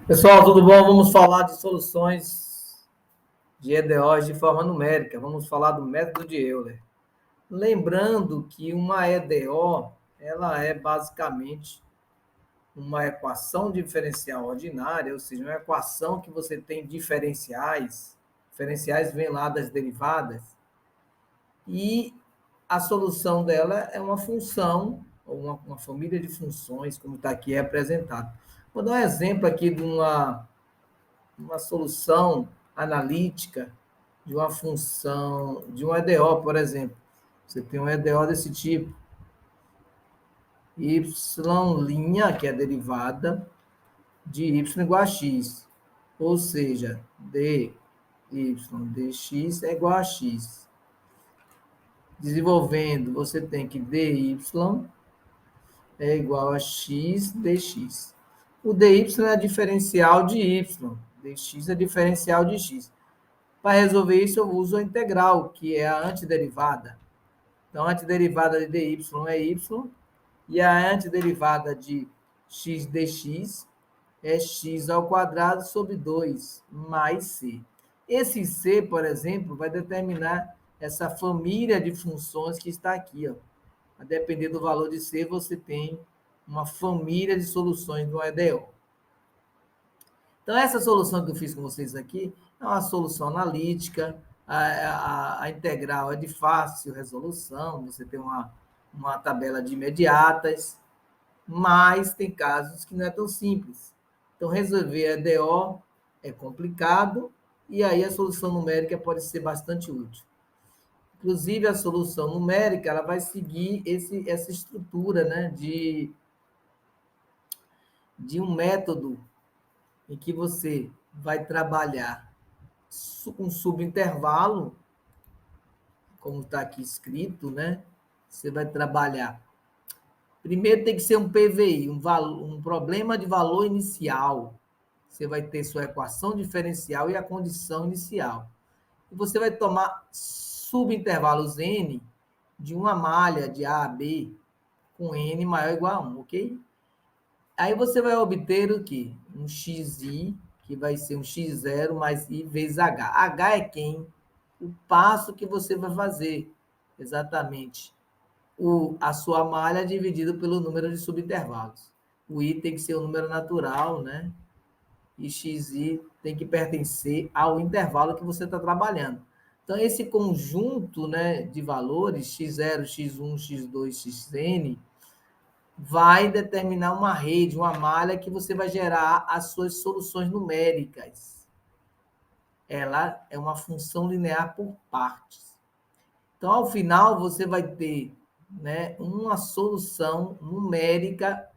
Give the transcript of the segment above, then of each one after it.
Pessoal, tudo bom? Vamos falar de soluções de EDOs de forma numérica. Vamos falar do método de Euler. Lembrando que uma EDO, ela é basicamente uma equação diferencial ordinária, ou seja, uma equação que você tem diferenciais. Diferenciais vêm lá das derivadas. E a solução dela é uma função, ou uma família de funções, como está aqui representado. Vou dar um exemplo aqui de uma solução analítica de uma função, de um EDO, por exemplo. Você tem um EDO desse tipo, y', que é a derivada de y igual a x. Ou seja, dy dx é igual a x. Desenvolvendo, você tem que dy é igual a x dx. O dy é diferencial de y, dx é diferencial de x. Para resolver isso, eu uso a integral, que é a antiderivada. Então, a antiderivada de dy é y, e a antiderivada de x dx é x ao quadrado sobre 2 mais c. Esse c, por exemplo, vai determinar essa família de funções que está aqui. Ó. A depender do valor de c, você tem uma família de soluções do EDO. Então, essa solução que eu fiz com vocês aqui é uma solução analítica, a integral é de fácil resolução, você tem uma tabela de imediatas, mas tem casos que não é tão simples. Então, resolver a EDO é complicado, e aí a solução numérica pode ser bastante útil. Inclusive, a solução numérica ela vai seguir essa estrutura, né, de um método em que você vai trabalhar um subintervalo, como está aqui escrito, né? Você vai trabalhar. Primeiro tem que ser um PVI, um problema de valor inicial. Você vai ter sua equação diferencial e a condição inicial. E você vai tomar subintervalos N de uma malha de A a B com N maior ou igual a 1, ok? Aí você vai obter o quê? Um XI, que vai ser um X0 mais I vezes H. H é quem? O passo que você vai fazer. Exatamente. A sua malha dividido pelo número de subintervalos. O I tem que ser o número natural, né? E XI tem que pertencer ao intervalo que você está trabalhando. Então, esse conjunto, né, de valores, x0, x1, x2, xn, vai determinar uma rede, uma malha que você vai gerar as suas soluções numéricas. Ela é uma função linear por partes. Então, ao final, você vai ter, né, uma solução numérica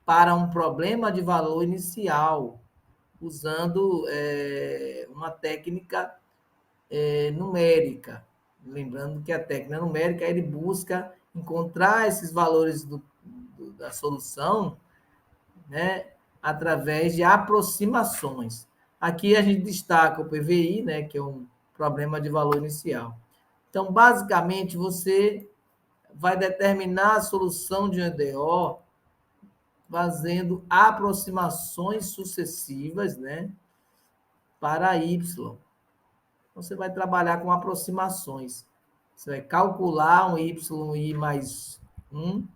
para um problema de valor inicial, usando uma técnica numérica. Lembrando que a técnica numérica ele busca encontrar esses valores da solução, né, através de aproximações. Aqui a gente destaca o PVI, né, que é um problema de valor inicial. Então, basicamente, você vai determinar a solução de um EDO fazendo aproximações sucessivas, né, para Y. Você vai trabalhar com aproximações. Você vai calcular um y mais 1,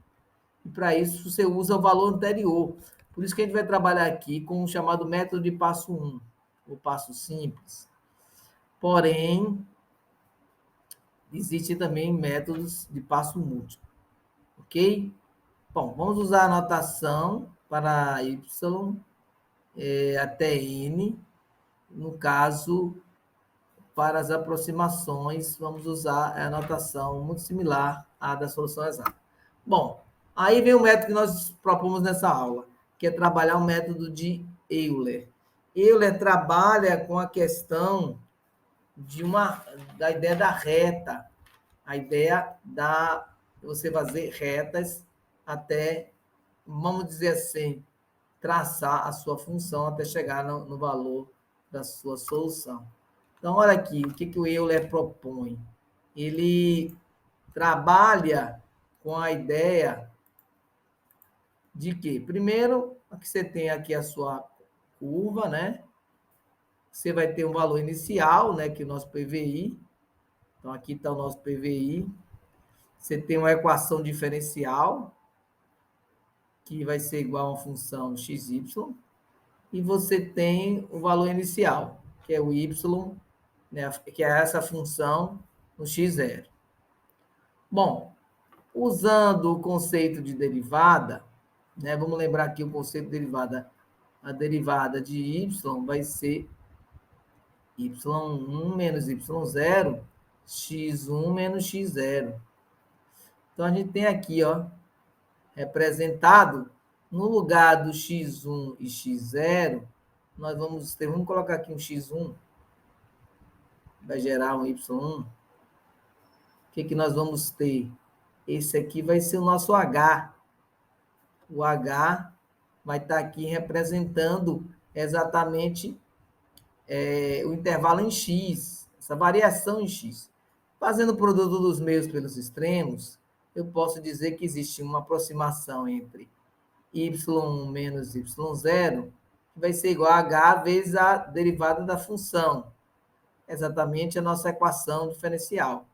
e para isso você usa o valor anterior. Por isso que a gente vai trabalhar aqui com o chamado método de passo 1, o passo simples. Porém, existem também métodos de passo múltiplo. Ok? Bom, vamos usar a notação para y até n. No caso, para as aproximações, vamos usar a notação muito similar à da solução exata. Bom, aí vem o método que nós propomos nessa aula, que é trabalhar o método de Euler. Euler trabalha com a questão da ideia da reta, a ideia de você fazer retas até, vamos dizer assim, traçar a sua função até chegar no valor da sua solução. Então, olha aqui, o que o Euler propõe? Ele trabalha com a ideia de que, primeiro, que você tem aqui a sua curva, né? Você vai ter um valor inicial, né, que é o nosso PVI. Então, aqui está o nosso PVI. Você tem uma equação diferencial, que vai ser igual a uma função xy, e você tem o valor inicial, que é o y, né, que é essa função no x0. Bom, usando o conceito de derivada, né, vamos lembrar aqui o conceito de derivada. A derivada de y vai ser y1 menos y0, x1 menos x0. Então, a gente tem aqui, ó, representado, no lugar do x1 e x0, nós vamos colocar aqui um x1, vai gerar um y1. O que nós vamos ter? Esse aqui vai ser o nosso h. O h vai estar aqui representando exatamente o intervalo em x, essa variação em x. Fazendo o produto dos meios pelos extremos, eu posso dizer que existe uma aproximação entre y1 menos y0, que vai ser igual a h vezes a derivada da função, exatamente a nossa equação diferencial.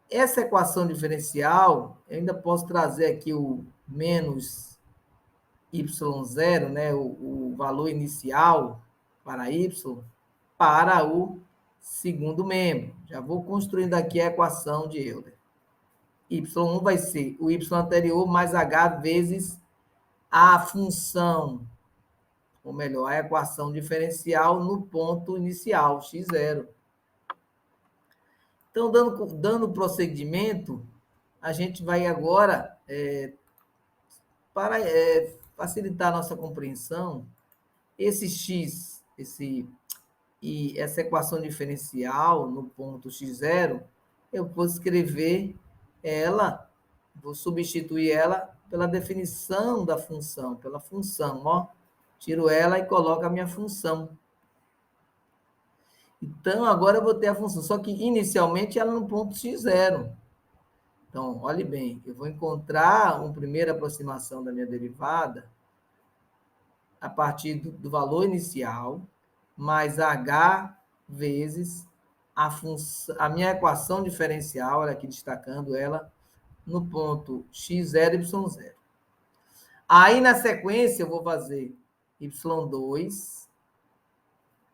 Essa equação diferencial, eu ainda posso trazer aqui o menos y0, né, o valor inicial para y, para o segundo membro. Já vou construindo aqui a equação de Euler. Y1 vai ser o y anterior mais h vezes a função, ou melhor, a equação diferencial no ponto inicial, x0. Então, dando prosseguimento, a gente vai agora, para facilitar a nossa compreensão, esse x, e essa equação diferencial no ponto x0, eu vou escrever ela, vou substituir ela pela definição da função, pela função, ó. Tiro ela e coloco a minha função. Então, agora eu vou ter a função, só que inicialmente ela no ponto x0. Então, olhe bem, eu vou encontrar uma primeira aproximação da minha derivada a partir do valor inicial, mais h vezes a minha equação diferencial, olha aqui destacando ela, no ponto x0 e y0. Aí, na sequência, eu vou fazer y2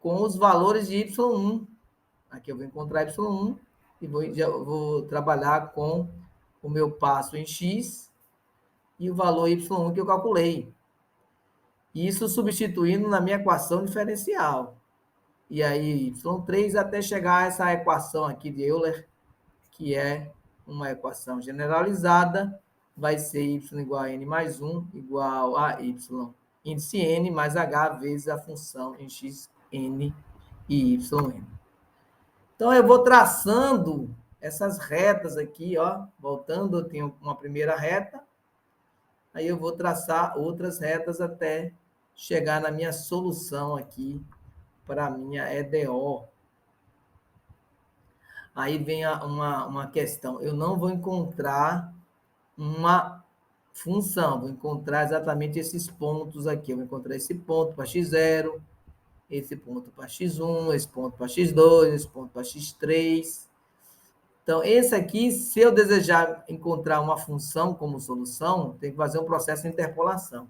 com os valores de y1. Aqui eu vou encontrar y1 e vou trabalhar com o meu passo em x e o valor y1 que eu calculei. Isso substituindo na minha equação diferencial. E aí, y3 até chegar a essa equação aqui de Euler, que é uma equação generalizada, vai ser y igual a n mais 1 igual a y índice n mais h vezes a função em x n e yn. Então, eu vou traçando essas retas aqui, ó, voltando, eu tenho uma primeira reta, aí eu vou traçar outras retas até chegar na minha solução aqui para a minha EDO. Aí vem uma questão, eu não vou encontrar uma função, vou encontrar exatamente esses pontos aqui, eu vou encontrar esse ponto para x0, esse ponto para x1, esse ponto para x2, esse ponto para x3. Então, esse aqui, se eu desejar encontrar uma função como solução, tem que fazer um processo de interpolação.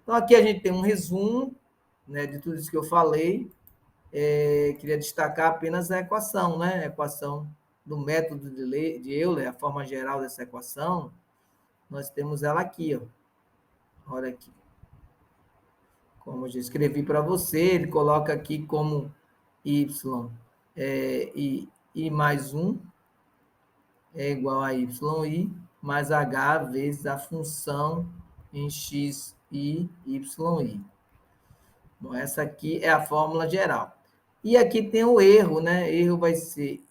Então, aqui a gente tem um resumo, né, de tudo isso que eu falei. Queria destacar apenas a equação, né? A equação do método de Euler, a forma geral dessa equação, nós temos ela aqui, ó. Olha aqui. Como eu já escrevi para você, ele coloca aqui como y i mais 1 é igual a yi mais h vezes a função em x i, yi. Bom, essa aqui é a fórmula geral. E aqui tem o erro, né? Erro vai ser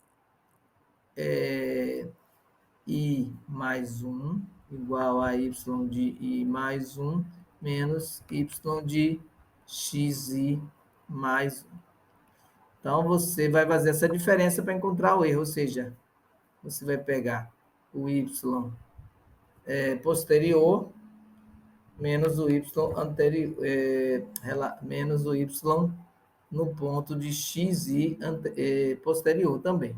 i mais 1 igual a y de i mais 1 menos y de xi mais 1. Então, você vai fazer essa diferença para encontrar o erro, ou seja, você vai pegar o y posterior menos o y anterior, menos o y no ponto de xi posterior também.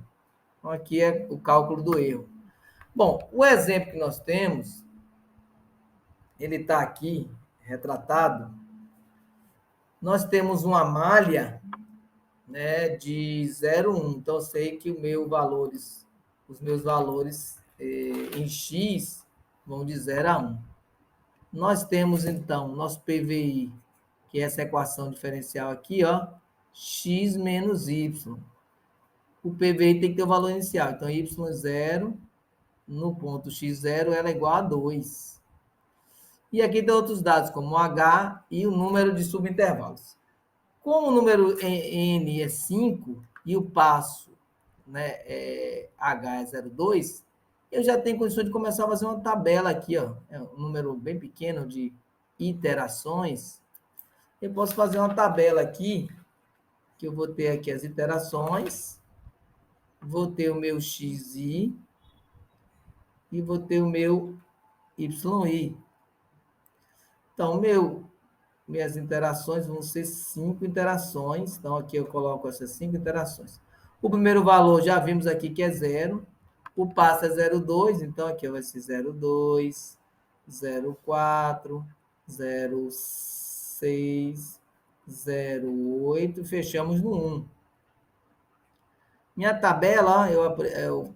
Então, aqui é o cálculo do erro. Bom, o exemplo que nós temos, ele está aqui retratado. Nós temos uma malha, né, de 0,1. Então, eu sei que os meus valores em x vão de 0 a 1. Nós temos, então, nosso PVI, que é essa equação diferencial aqui, ó, x menos y. O PVI tem que ter o valor inicial. Então, y0 no ponto x0 ela é igual a 2. E aqui tem outros dados, como o h e o número de subintervalos. Como o número n é 5 e o passo, né, h é 0,2, eu já tenho condições de começar a fazer uma tabela aqui, ó, é um número bem pequeno de iterações. Eu posso fazer uma tabela aqui, que eu vou ter aqui as iterações, vou ter o meu xi e vou ter o meu yi. Então, minhas interações vão ser 5 interações. Então, aqui eu coloco essas 5 interações. O primeiro valor, já vimos aqui que é 0. O passo é 0,2. Então, aqui vai ser 0,2, 0,4, 0,6, 0,8. Fechamos no 1. Minha tabela, eu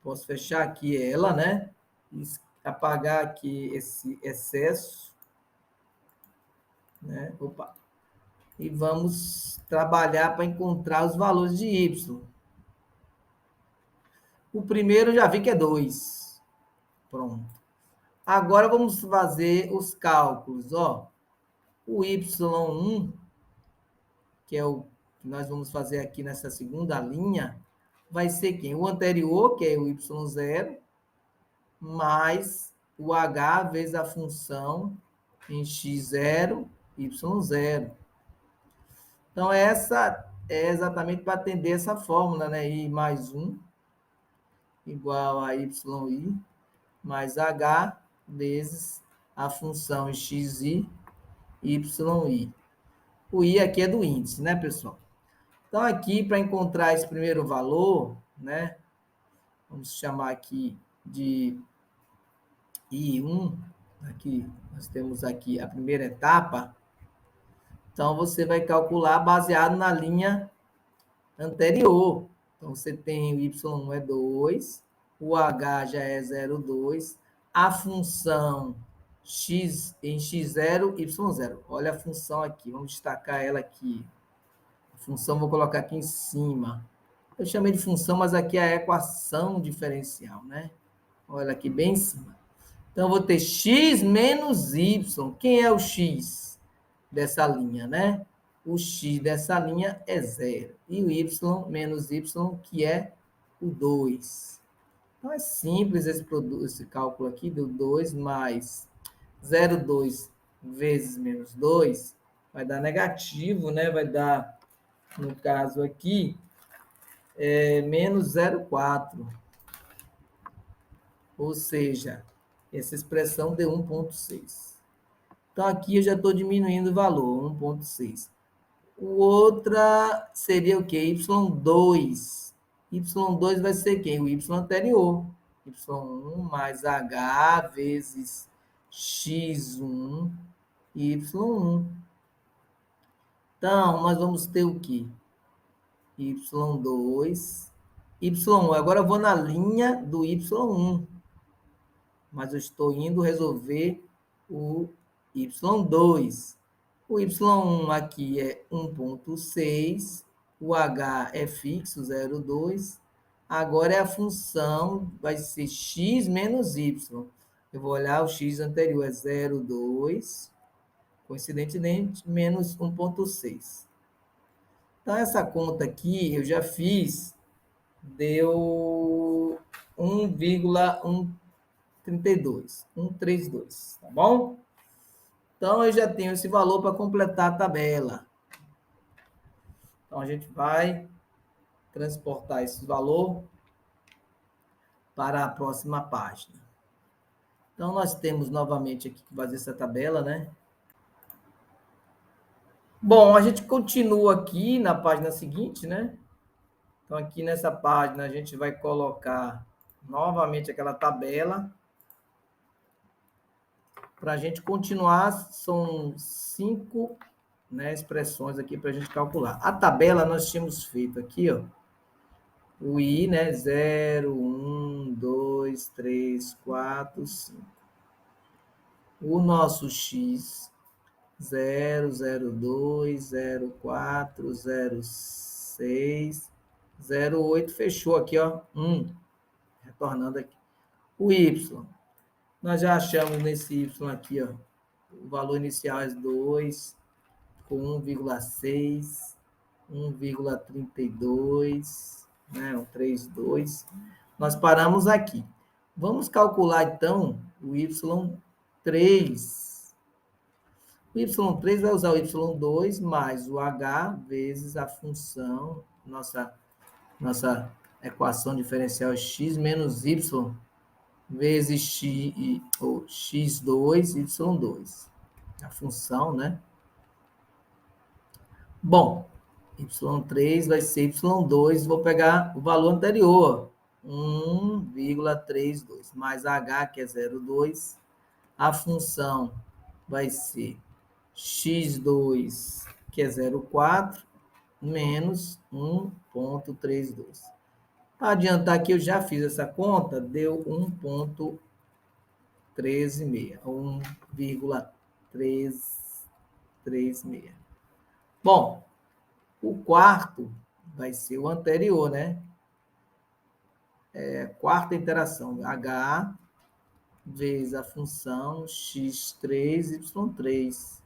posso fechar aqui ela, né? E apagar aqui esse excesso. Né? Opa. E vamos trabalhar para encontrar os valores de y. O primeiro eu já vi que é 2. Pronto. Agora vamos fazer os cálculos. Ó. O y1, que é o que nós vamos fazer aqui nessa segunda linha, vai ser quem? O anterior, que é o y0, mais o h vezes a função em x0, y0. Então, essa é exatamente para atender essa fórmula, né? I mais 1 igual a yi mais h vezes a função em xi, yi. O i aqui é do índice, né, pessoal? Então, aqui, para encontrar esse primeiro valor, né? Vamos chamar aqui de I1. Aqui, nós temos aqui a primeira etapa. Então, você vai calcular baseado na linha anterior. Então, você tem o y1 é 2, o h já é 0,2, a função x em x0, y0. Olha a função aqui, vamos destacar ela aqui. A função vou colocar aqui em cima. Eu chamei de função, mas aqui é a equação diferencial, né? Olha aqui bem em cima. Então, eu vou ter x menos y. Quem é o x dessa linha, né? O x dessa linha é 0. E o y menos y, que é o 2. Então, é simples esse cálculo aqui, do 2 mais 0,2 vezes menos 2, vai dar negativo, né? Vai dar, no caso aqui, menos 0,4. Ou seja, essa expressão deu 1,6. Então, aqui eu já estou diminuindo o valor, 1,6. O outra seria o quê? Y2. Y2 vai ser quem? O y anterior. Y1 mais h vezes x1, y1. Então, nós vamos ter o quê? Y2, Y1. Agora eu vou na linha do Y1. Mas eu estou indo resolver o Y2. O Y1 aqui é 1,6, o H é fixo, 0,2. Agora é a função, vai ser x menos y. Eu vou olhar o x anterior, é 0,2, coincidentemente, menos 1,6. Então, essa conta aqui eu já fiz, deu 1,132, 132, tá bom? Então, eu já tenho esse valor para completar a tabela. Então, a gente vai transportar esse valor para a próxima página. Então, nós temos novamente aqui que fazer essa tabela, né? Bom, a gente continua aqui na página seguinte, né? Então, aqui nessa página, a gente vai colocar novamente aquela tabela. Para a gente continuar, são 5, né, expressões aqui para a gente calcular. A tabela nós tínhamos feito aqui, ó, o I, né, 0, 1, 2, 3, 4, 5. O nosso X, 0, 0, 2, 0, 4, 0, 6, 0, 8, fechou aqui, ó, 1, retornando aqui. O Y, nós já achamos nesse Y aqui, ó, o valor inicial é 2, com 1,6, 1,32, né, um 32. Nós paramos aqui. Vamos calcular, então, o Y3. O Y3 vai usar o Y2 mais o H vezes a função, nossa equação diferencial x menos Y vezes x, ou x2, Y2. A função, né? Bom, y3 vai ser y2, vou pegar o valor anterior, 1,32, mais h, que é 0,2. A função vai ser x2, que é 0,4, menos 1,32. Para adiantar que eu já fiz essa conta, deu 1,136. 1,336. Bom, o quarto vai ser o anterior, né? Quarta interação, H vezes a função x3, y3.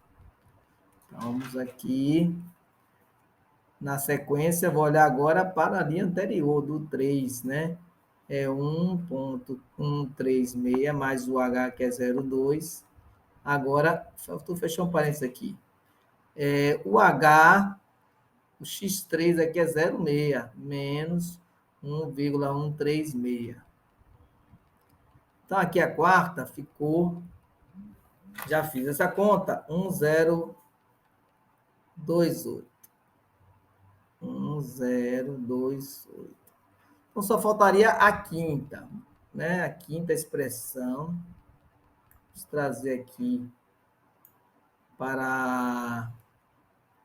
Então, vamos aqui. Na sequência, vou olhar agora para a linha anterior, do 3, né? É 1,136 mais o H, que é 0,2. Agora, tu fechou um parênteses aqui. O H, o x3 aqui é 0,6, menos 1,136. Então, aqui a quarta ficou, já fiz essa conta, 1028. 1028. Então, só faltaria a quinta, né? A quinta expressão. Vamos trazer aqui para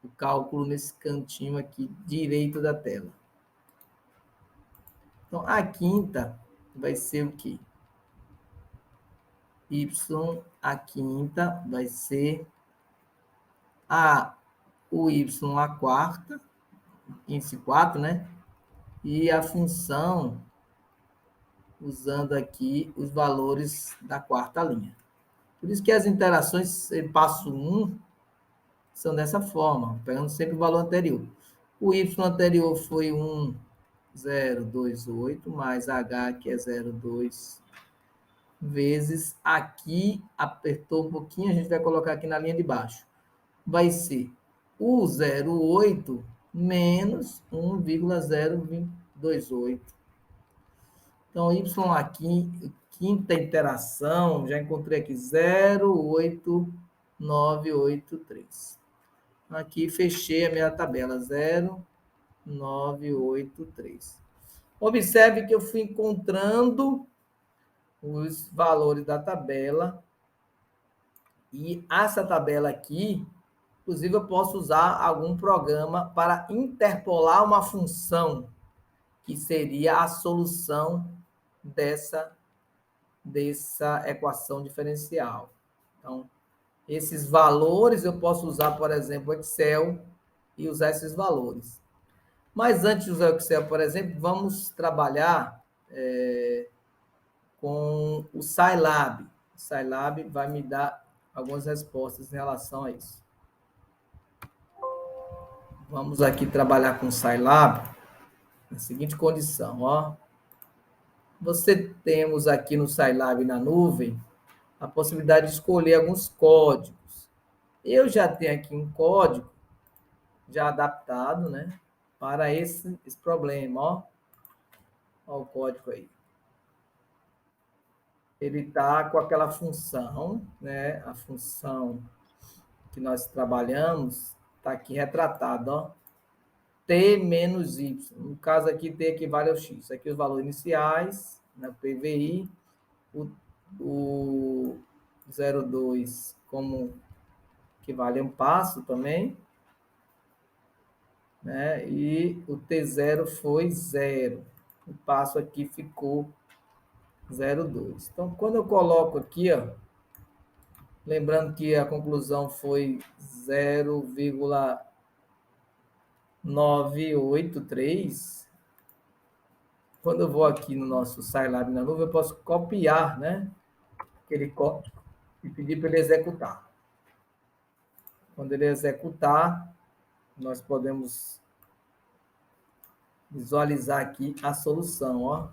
o cálculo nesse cantinho aqui direito da tela. Então, a quinta vai ser o quê? Y, a quinta vai ser o Y a quarta, índice 4, né? E a função, usando aqui os valores da quarta linha. Por isso que as interações, passo 1, são dessa forma, pegando sempre o valor anterior. O Y anterior foi 1,028, mais H, que é 0,2, vezes aqui, apertou um pouquinho, a gente vai colocar aqui na linha de baixo. Vai ser o 0,8 menos 1,028. Então, Y aqui, quinta interação, já encontrei aqui 0,8983. Aqui fechei a minha tabela, 0,983. Observe que eu fui encontrando os valores da tabela. E essa tabela aqui, inclusive, eu posso usar algum programa para interpolar uma função, que seria a solução dessa equação diferencial. Então, esses valores eu posso usar, por exemplo, o Excel e usar esses valores. Mas antes de usar o Excel, por exemplo, vamos trabalhar com o Scilab. O Scilab vai me dar algumas respostas em relação a isso. Vamos aqui trabalhar com o Scilab na seguinte condição, ó. Temos aqui no Scilab na nuvem a possibilidade de escolher alguns códigos. Eu já tenho aqui um código já adaptado, né, para esse problema, ó. Ó o código aí. ele está com aquela função, né? A função que nós trabalhamos está aqui retratada, ó. T menos Y. No caso aqui, T equivale ao X. Aqui os valores iniciais, né? PVI, o 0,2 como equivale a um passo também, né? E o T0 foi 0. O passo aqui ficou 0,2. Então, quando eu coloco aqui, ó, lembrando que a conclusão foi 0,983, quando eu vou aqui no nosso Scilab na nuvem, eu posso copiar, né, aquele código e pedir para ele executar. Quando ele executar, nós podemos visualizar aqui a solução, ó,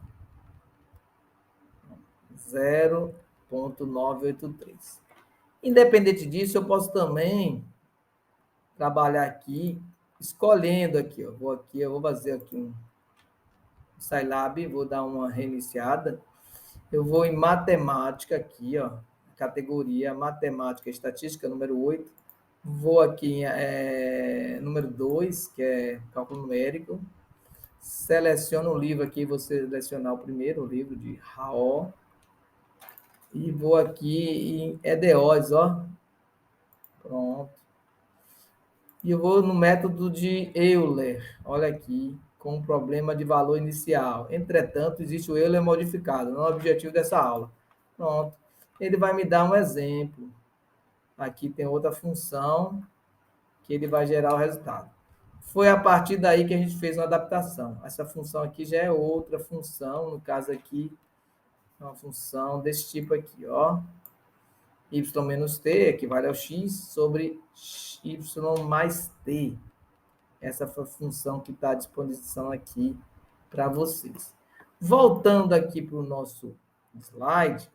0,983. Independente disso, eu posso também trabalhar aqui, escolhendo aqui, ó. Eu vou fazer aqui um Scilab, vou dar uma reiniciada. Eu vou em matemática aqui, ó, categoria matemática e estatística, número 8. Vou aqui em número 2, que é cálculo numérico. Seleciono o livro aqui, vou selecionar o primeiro, o livro de Rao. E vou aqui em EDOs, ó. Pronto. E eu vou no método de Euler, olha aqui, com um problema de valor inicial. Entretanto, existe o Euler modificado, não é o objetivo dessa aula. Pronto. Ele vai me dar um exemplo. Aqui tem outra função que ele vai gerar o resultado. Foi a partir daí que a gente fez uma adaptação. Essa função aqui já é outra função, no caso aqui, é uma função desse tipo aqui, ó. Y menos t equivale ao x sobre y mais t. Essa foi a função que está à disposição aqui para vocês. Voltando aqui para o nosso slide,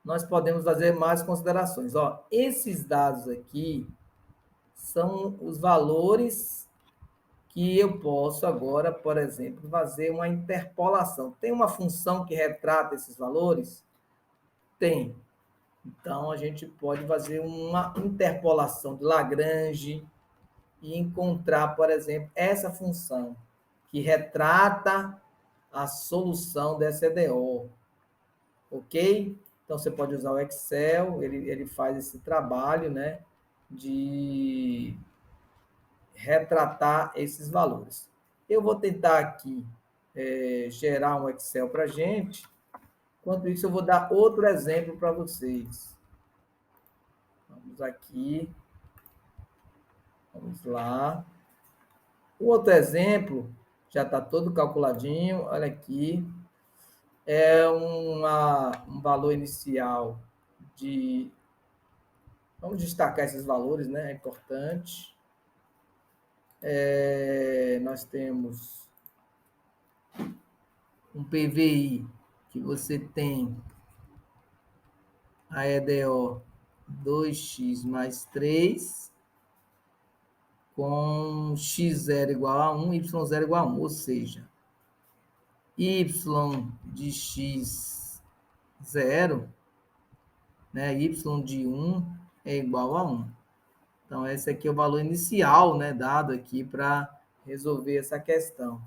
nós podemos fazer mais considerações. Ó, esses dados aqui são os valores que eu posso agora, por exemplo, fazer uma interpolação. Tem uma função que retrata esses valores? Tem. Então, a gente pode fazer uma interpolação de Lagrange e encontrar, por exemplo, essa função que retrata a solução dessa EDO. Ok? Então, você pode usar o Excel, ele faz esse trabalho, né, de retratar esses valores. Eu vou tentar aqui gerar um Excel para a gente. Enquanto isso, eu vou dar outro exemplo para vocês. Vamos aqui. Vamos lá. O outro exemplo já está todo calculadinho. Olha aqui. É um valor inicial de... Vamos destacar esses valores, né? É importante. Nós temos um PVI que você tem a EDO 2x mais 3 com x0 igual a 1, y0 igual a 1, ou seja, y de x0, né, y de 1 é igual a 1. Então, esse aqui é o valor inicial, né, dado aqui para resolver essa questão.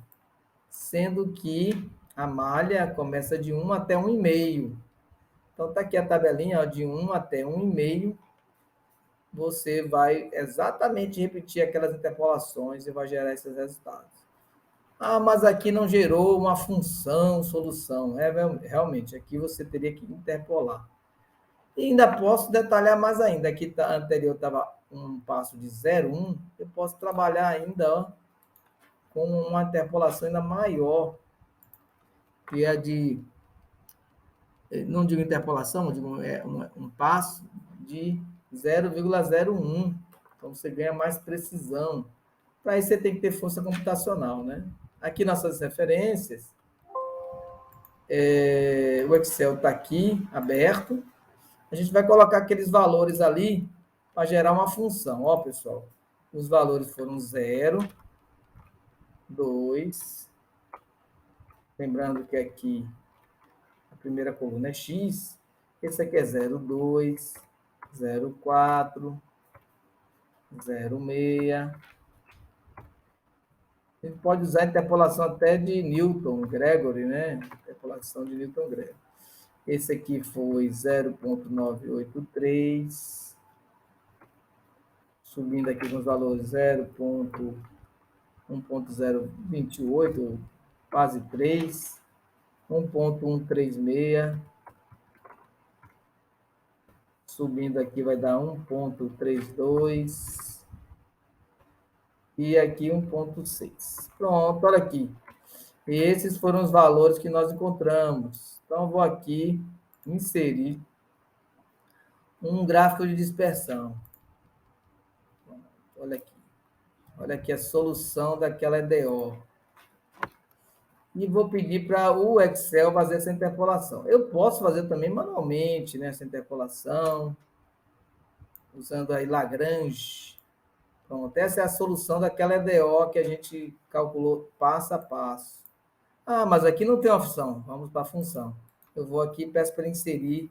Sendo que a malha começa de 1 até 1,5. Então, está aqui a tabelinha, ó, de 1 até 1,5. Você vai exatamente repetir aquelas interpolações e vai gerar esses resultados. Ah, mas aqui não gerou uma função, solução. Realmente, aqui você teria que interpolar. E ainda posso detalhar mais ainda. Aqui anterior estava um passo de 0,1. Eu posso trabalhar ainda, ó, com uma interpolação ainda maior, que é de... Não digo interpolação, eu digo um passo de 0,01. Então, você ganha mais precisão. Para isso, você tem que ter força computacional, né? Aqui, nossas referências. O Excel está aqui, aberto. A gente vai colocar aqueles valores ali para gerar uma função. Ó, pessoal, os valores foram 0, 2. Lembrando que aqui primeira coluna é x, esse aqui é 0,2, 0,4, 0,6. A gente pode usar a interpolação até de Newton Gregory, né? Interpolação de Newton Gregory. Esse aqui foi 0,983. Subindo aqui com os valores 1,028, quase 3. 1,136. Subindo aqui vai dar 1,32. E aqui 1,6. Pronto, olha aqui. Esses foram os valores que nós encontramos. Então, vou aqui inserir um gráfico de dispersão. Olha aqui. Olha aqui a solução daquela EDO. E vou pedir para o Excel fazer essa interpolação. Eu posso fazer também manualmente, né, essa interpolação, usando aí Lagrange. Pronto, essa é a solução daquela EDO que a gente calculou passo a passo. Ah, mas aqui não tem opção. Vamos para a função. Eu vou aqui e peço para inserir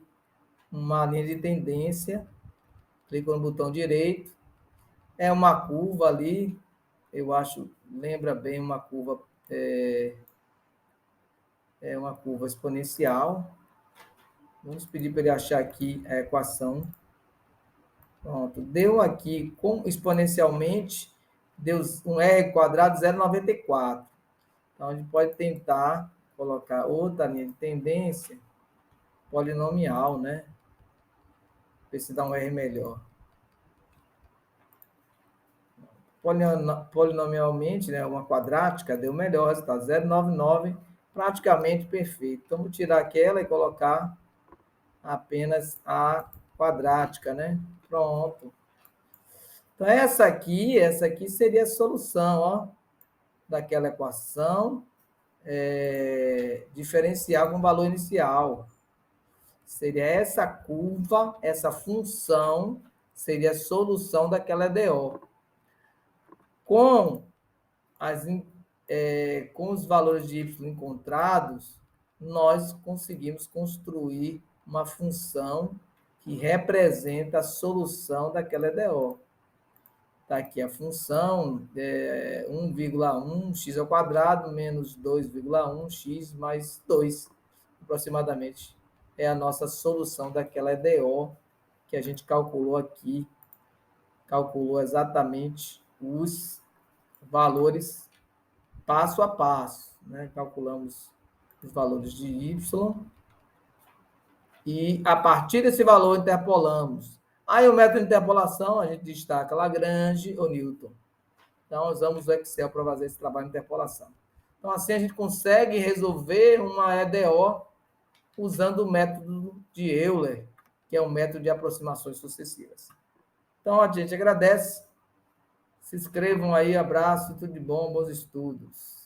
uma linha de tendência. Clico no botão direito. É uma curva ali. Eu acho, lembra bem uma curva, é uma curva exponencial. Vamos pedir para ele achar aqui a equação. Pronto, deu aqui exponencialmente, deu um R quadrado 0,94. Então, a gente pode tentar colocar outra linha de tendência polinomial, né? Ver se dá um R melhor. Polinomialmente, né, uma quadrática, deu melhor resultado, 0,99, praticamente perfeito. Então, vou tirar aquela e colocar apenas a quadrática, né? Pronto. Então, essa aqui seria a solução, ó, daquela equação diferencial com valor inicial. Seria essa curva, essa função, seria a solução daquela EDO. Com os valores de y encontrados, nós conseguimos construir uma função que representa a solução daquela EDO. Está aqui a função 1,1 x ao quadrado menos 2,1 x mais 2, aproximadamente. É a nossa solução daquela EDO que a gente calculou aqui. Calculou exatamente os valores passo a passo, né? Calculamos os valores de y e, a partir desse valor, interpolamos. Aí, o método de interpolação, a gente destaca Lagrange ou Newton. Então, usamos o Excel para fazer esse trabalho de interpolação. Então, assim, a gente consegue resolver uma EDO usando o método de Euler, que é um método de aproximações sucessivas. Então, a gente agradece. Se inscrevam aí, abraço, tudo de bom, bons estudos.